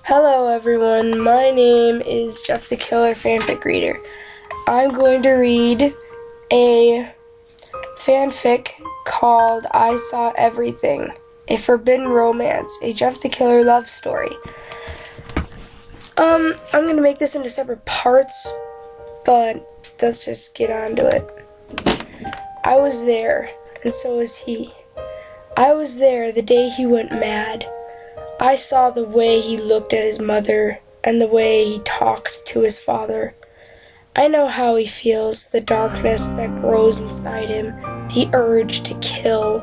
Hello everyone, my name is Jeff the Killer Fanfic Reader. I'm going to read a fanfic called I Saw Everything, a forbidden romance, a Jeff the Killer love story. I'm going to make this into separate parts, but let's just get on to it. I was there, and so was he. I was there the day he went mad. I saw the way he looked at his mother and the way he talked to his father. I know how he feels, the darkness that grows inside him, the urge to kill.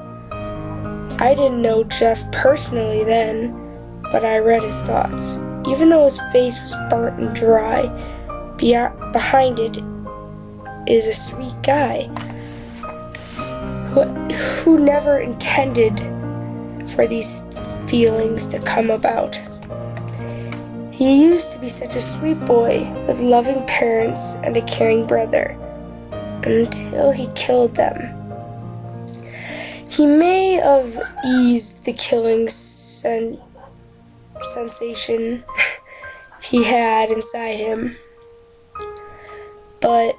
I didn't know Jeff personally then, but I read his thoughts. Even though his face was burnt and dry, behind it is a sweet guy who never intended for these feelings to come about. He used to be such a sweet boy with loving parents and a caring brother until he killed them. He may have eased the killing sensation he had inside him, but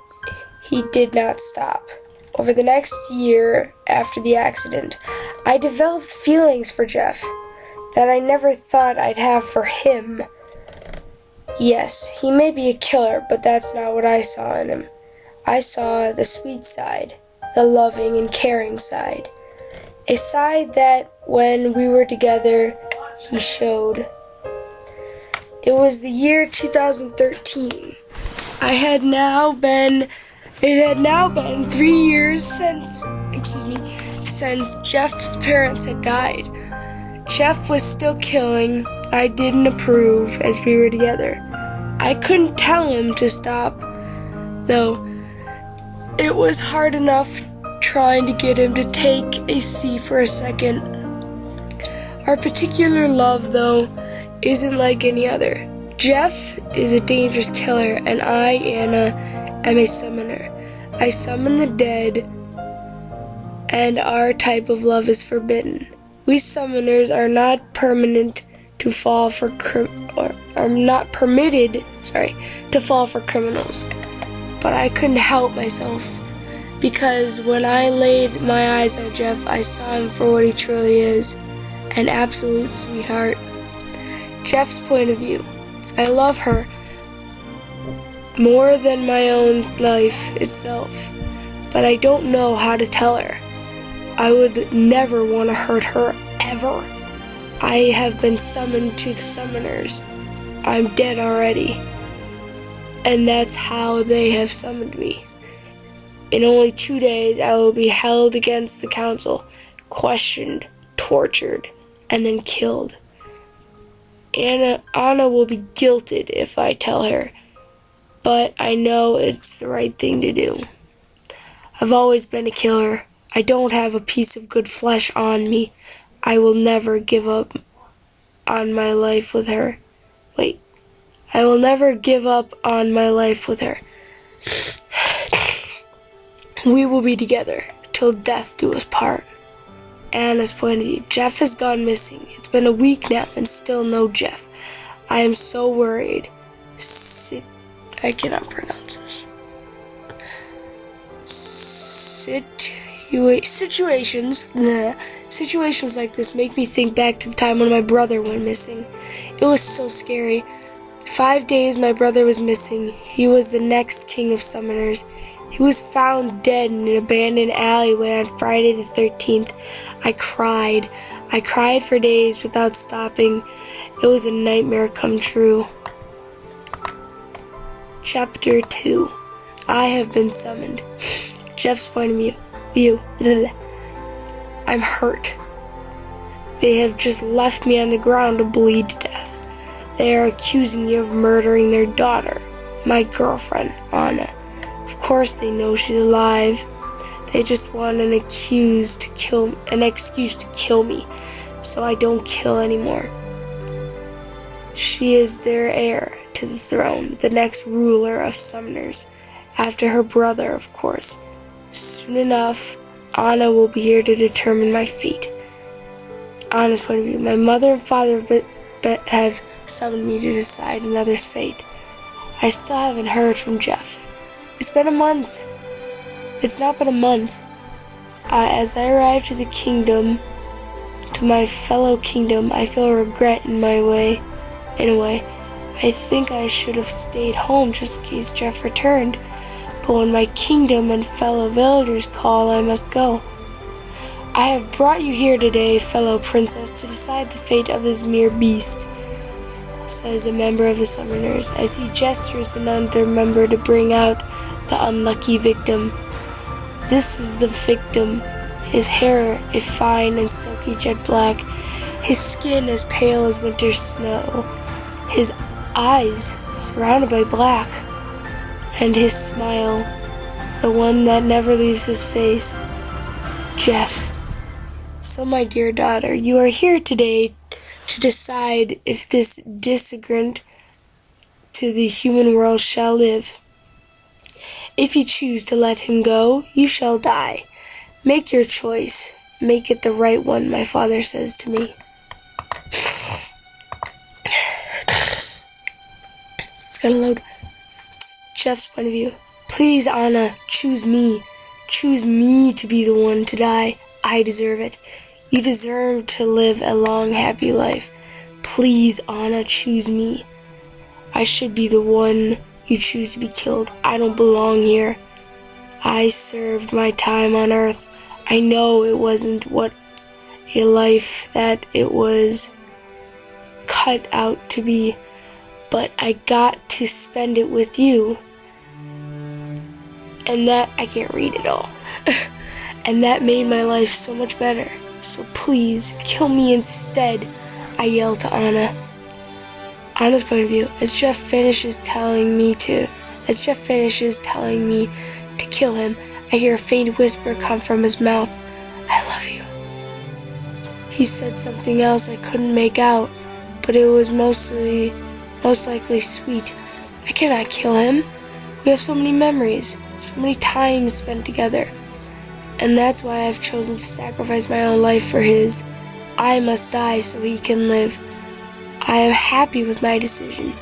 he did not stop. Over the next year after the accident, I developed feelings for Jeff that I never thought I'd have for him. Yes, he may be a killer, but that's not what I saw in him. I saw the sweet side, the loving and caring side. A side that, when we were together, he showed. It was the year 2013. It had now been 3 years since Jeff's parents had died. Jeff was still killing. I didn't approve as we were together. I couldn't tell him to stop, though. It was hard enough trying to get him to take a seat for a second. Our particular love, though, isn't like any other. Jeff is a dangerous killer, and I, Anna, am a summoner. I summon the dead, and our type of love is forbidden. We summoners are not permitted to fall for criminals. But I couldn't help myself, because when I laid my eyes on Jeff, I saw him for what he truly is, an absolute sweetheart. Jeff's point of view. I love her more than my own life itself, but I don't know how to tell her. I would never want to hurt her, ever. I have been summoned to the summoners. I'm dead already. And that's how they have summoned me. In only 2 days, I will be held against the council, questioned, tortured, and then killed. Anna will be guilted if I tell her, but I know it's the right thing to do. I've always been a killer. I don't have a piece of good flesh on me. I will never give up on my life with her. I will never give up on my life with her. We will be together till death do us part. Anna's point of view. Jeff has gone missing. It's been a week now and still no Jeff. I am so worried. I cannot pronounce this. Situations like this make me think back to the time when my brother went missing. It was so scary. 5 days my brother was missing. He was the next king of summoners. He was found dead in an abandoned alleyway on Friday the 13th. I cried. I cried for days without stopping. It was a nightmare come true. Chapter 2. I have been summoned. Jeff's point of view. I'm hurt. They have just left me on the ground to bleed to death. They are accusing me of murdering their daughter, my girlfriend, Anna. Of course they know she's alive. They just want an excuse to kill me, so I don't kill anymore. She is their heir to the throne, the next ruler of summoners, after her brother, of course. Soon enough, Anna will be here to determine my fate. Anna's point of view. My mother and father have have summoned me to decide another's fate. I still haven't heard from Jeff. It's been a month. It's not been a month. As I arrive to the kingdom, to my fellow kingdom, I feel regret in a way. I think I should have stayed home just in case Jeff returned. But when my kingdom and fellow villagers call, I must go. I have brought you here today, fellow princess, to decide the fate of this mere beast, says a member of the summoners, as he gestures to another member to bring out the unlucky victim. This is the victim. His hair is fine and silky jet black, his skin as pale as winter snow, his eyes surrounded by black, and his smile, the one that never leaves his face. Jeff. So, my dear daughter, you are here today to decide if this disagrant to the human world shall live. If you choose to let him go, you shall die. Make your choice. Make it the right one, my father says to me. It's gonna load. Jeff's point of view. Please, Anna, choose me. Choose me to be the one to die. I deserve it. You deserve to live a long, happy life. Please, Anna, choose me. I should be the one you choose to be killed. I don't belong here. I served my time on Earth. I know it wasn't what a life that it was cut out to be, but I got to spend it with you. And that, I can't read it all. And that made my life so much better. So please, kill me instead, I yell to Anna. Anna's point of view, as Jeff finishes telling me to kill him, I hear a faint whisper come from his mouth. I love you. He said something else I couldn't make out, but it was most likely sweet. I cannot kill him. We have so many memories, so many times spent together. And that's why I've chosen to sacrifice my own life for his. I must die so he can live. I am happy with my decision.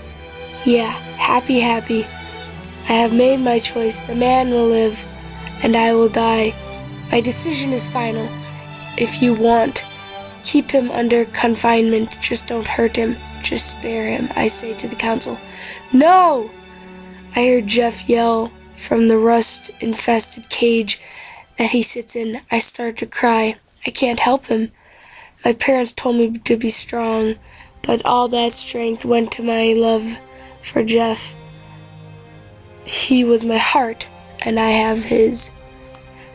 Yeah, happy. I have made my choice. The man will live, and I will die. My decision is final. If you want, keep him under confinement. Just don't hurt him. Just spare him, I say to the council. No! I hear Jeff yell from the rust-infested cage that he sits in. I start to cry. I can't help him. My parents told me to be strong, but all that strength went to my love for Jeff. He was my heart, and I have his.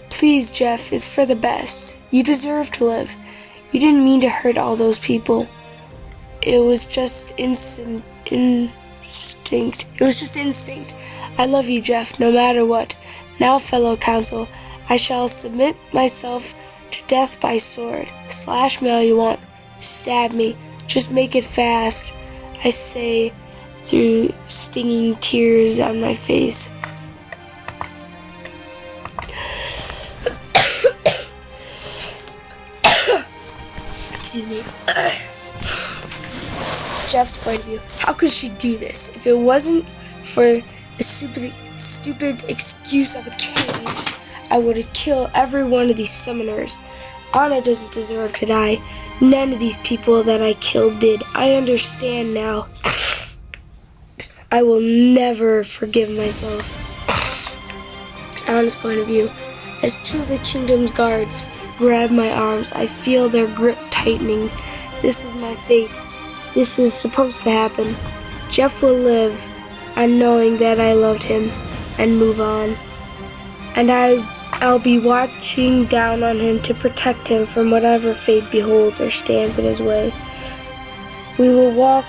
Please, Jeff, it's for the best. You deserve to live. You didn't mean to hurt all those people. It was just instinct. It was just instinct. I love you, Jeff, no matter what. Now, fellow council, I shall submit myself to death by sword. Slash me all you want. Stab me. Just make it fast, I say through stinging tears on my face. Excuse me. Jeff's point of view. How could she do this? If it wasn't for the stupid excuse of a cage, I would have killed every one of these summoners. Anna doesn't deserve to die. None of these people that I killed did. I understand now. I will never forgive myself. Anna's point of view. As two of the kingdom's guards grab my arms, I feel their grip tightening. This is my fate. This is supposed to happen. Jeff will live, and knowing that I loved him, and move on. And I'll be watching down on him to protect him from whatever fate beholds or stands in his way. We walk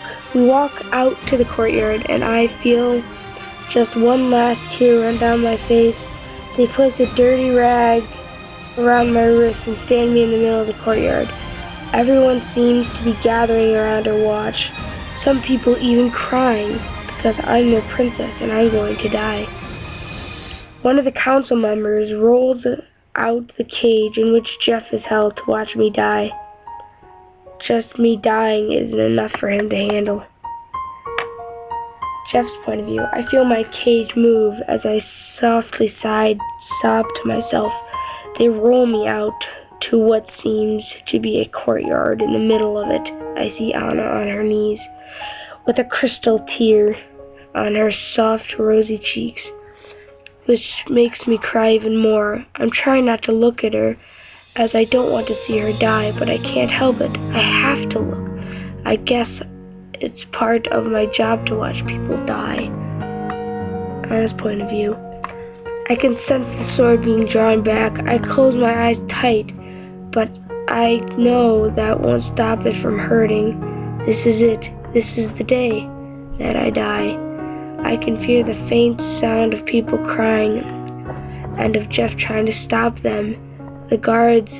out to the courtyard, and I feel just one last tear run down my face. They place a dirty rag around my wrist and stand me in the middle of the courtyard. Everyone seems to be gathering around to watch, some people even crying because I'm their princess and I'm going to die. One of the council members rolls out the cage in which Jeff is held to watch me die. just me dying isn't enough for him to handle. Jeff's point of view. I feel my cage move as I softly sob to myself. They roll me out to what seems to be a courtyard. In the middle of it, I see Anna on her knees, with a crystal tear on her soft, rosy cheeks, which makes me cry even more. I'm trying not to look at her, as I don't want to see her die, but I can't help it. I have to look. I guess it's part of my job to watch people die. Anna's point of view. I can sense the sword being drawn back. I close my eyes tight, but I know that won't stop it from hurting. This is it. This is the day that I die. I can hear the faint sound of people crying and of Jeff trying to stop them, the guards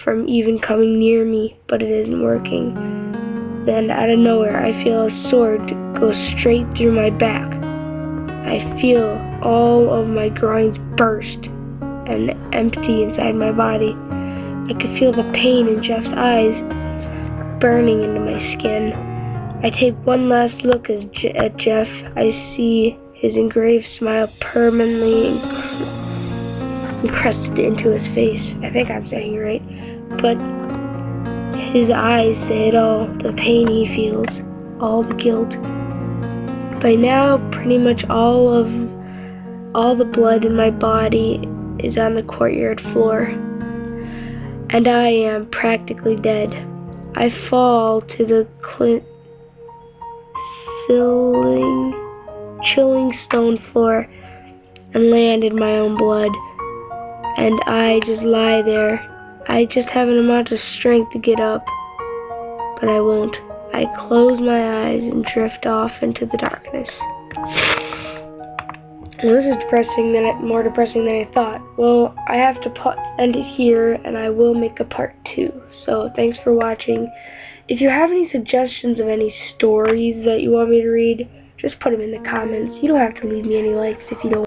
from even coming near me, but it isn't working. Then out of nowhere, I feel a sword go straight through my back. I feel all of my groins burst and empty inside my body. I could feel the pain in Jeff's eyes burning into my skin. I take one last look at Jeff. I see his engraved smile permanently encrusted into his face. I think I'm saying it right. But his eyes say it all. The pain he feels, all the guilt. By now, pretty much all the blood in my body is on the courtyard floor, and I am practically dead. I fall to the chilling stone floor and land in my own blood, and I just lie there. I just have an amount of strength to get up, but I won't. I close my eyes and drift off into the darkness. Well, this is more depressing than I thought. Well, I have to end it here, and I will make a part 2. So, thanks for watching. If you have any suggestions of any stories that you want me to read, just put them in the comments. You don't have to leave me any likes if you don't.